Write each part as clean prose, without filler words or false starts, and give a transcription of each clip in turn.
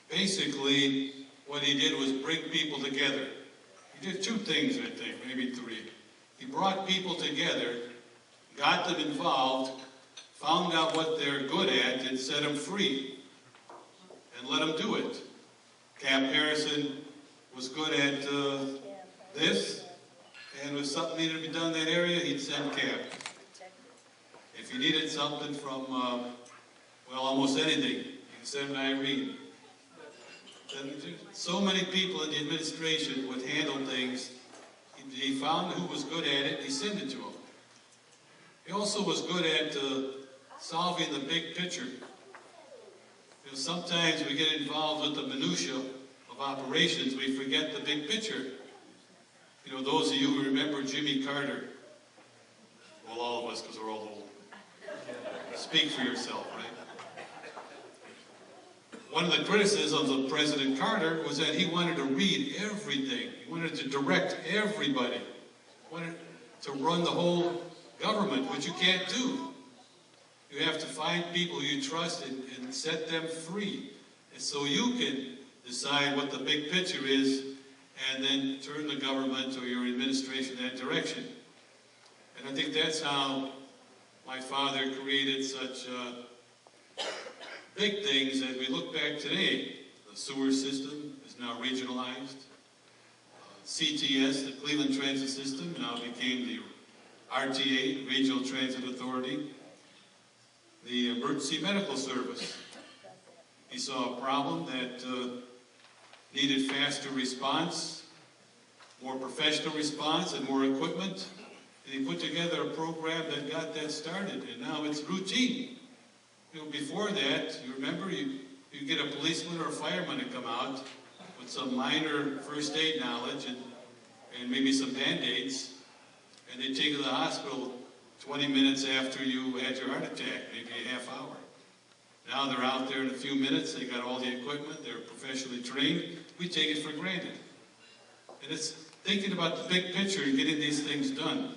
basically what he did was bring people together. He did two things, I think, maybe three. He brought people together, got them involved, found out what they're good at, and set them free, and let them do it. Cap Harrison was good at this, and if something needed to be done in that area, he'd send Cap. If you needed something from, well, almost anything, you can send Irene. So many people in the administration would handle things. He found who was good at it, he sent it to him. He also was good at solving the big picture. You know, sometimes we get involved with the minutiae of operations, we forget the big picture. You know, those of you who remember Jimmy Carter, well, all of us, because we're all old. Speak for yourself, right? One of the criticisms of President Carter was that he wanted to read everything. He wanted to direct everybody. He wanted to run the whole government, which you can't do. You have to find people you trust and set them free. And so you can decide what the big picture is and then turn the government or your administration in that direction. And I think that's how my father created such big things as we look back today. The sewer system is now regionalized. CTS, the Cleveland Transit System, now became the RTA, Regional Transit Authority. The Emergency Medical Service. He saw a problem that needed faster response, more professional response, and more equipment. And he put together a program that got that started, and now it's routine. You know, before that, you remember, you get a policeman or a fireman to come out with some minor first aid knowledge and maybe some Band-Aids, and they take you to the hospital 20 minutes after you had your heart attack, maybe a half hour. Now they're out there in a few minutes, they got all the equipment, they're professionally trained. We take it for granted. And it's thinking about the big picture and getting these things done.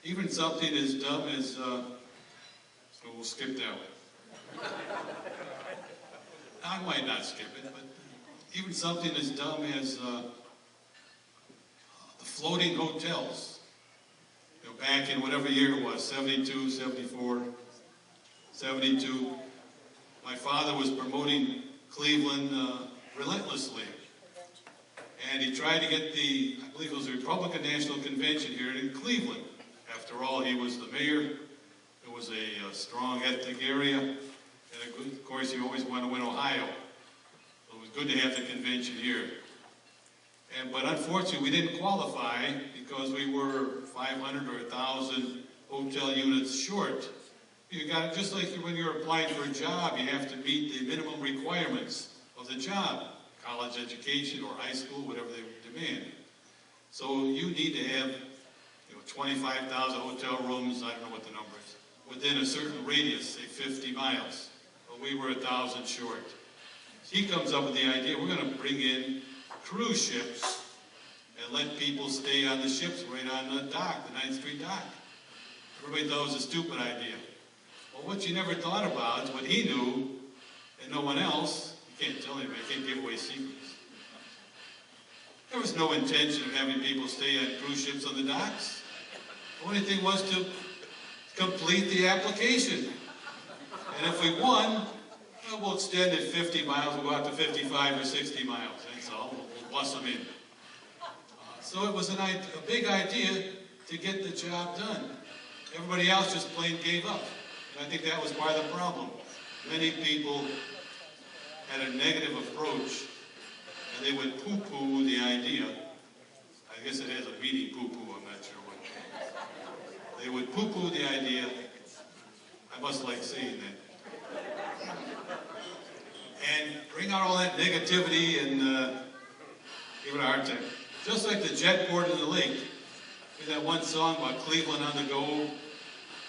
Even something as dumb as, so we'll skip that one. I might not skip it, but even something as dumb as the floating hotels. You know, back in whatever year it was, 72, 74, 72, my father was promoting Cleveland relentlessly. And he tried to get the, I believe it was the Republican National Convention here in Cleveland. After all, he was the mayor. It was a strong ethnic area. And of course, you always want to win Ohio. So it was good to have the convention here. But unfortunately, we didn't qualify because we were 500 or 1,000 hotel units short. You got it just like when you're applying for a job, you have to meet the minimum requirements of the job, college education or high school, whatever they demand. So you need to have 25,000 hotel rooms, I don't know what the number is, within a certain radius, say 50 miles. But we were 1,000 short. So he comes up with the idea, we're going to bring in cruise ships and let people stay on the ships right on the dock, the 9th Street dock. Everybody thought it was a stupid idea. Well, what you never thought about is what he knew and no one else. You can't tell anybody, you can't give away secrets. There was no intention of having people stay on cruise ships on the docks. The only thing was to complete the application. And if we won, well, we'll extend it 50 miles, we'll go out to 55 or 60 miles. That's all. We'll bus them in. So it was a big idea to get the job done. Everybody else just plain gave up. And I think that was part of the problem. Many people had a negative approach, and they would poo-poo the idea. I guess it has a meaning, poo-poo, I'm not sure what. They would poo-poo the idea. I must like saying that. And bring out all that negativity and give it a hard time. Just like the Jetport in the lake. There's that one song about Cleveland on the go.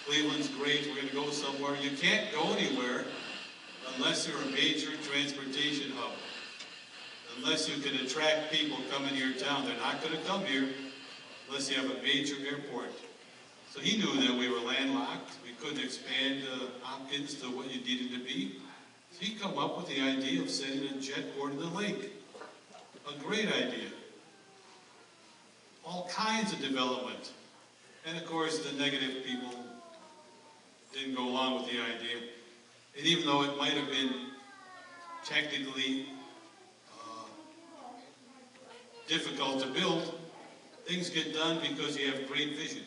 Cleveland's great, we're going to go somewhere. You can't go anywhere unless you're a major transportation hub. Unless you can attract people coming to your town. They're not going to come here unless you have a major airport. So he knew that we were landlocked. We couldn't expand Hopkins to what you needed to be. So he come up with the idea of setting a jetport in the lake. A great idea. All kinds of development. And of course, the negative people didn't go along with the idea. And even though it might have been technically difficult to build, things get done because you have great vision.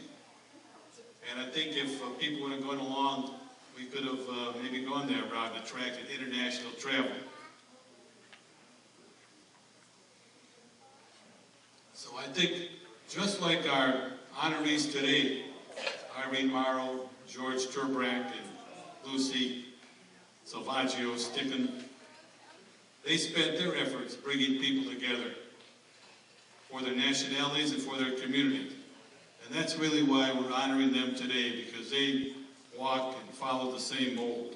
And I think if people would have gone along, we could have maybe gone that route and attracted international travel. So I think just like our honorees today, Irene Morrow, George Turbrack, and Lucy Salvaggio Sticken, they spent their efforts bringing people together for their nationalities and for their communities. And that's really why we're honoring them today, because they walk and follow the same mold.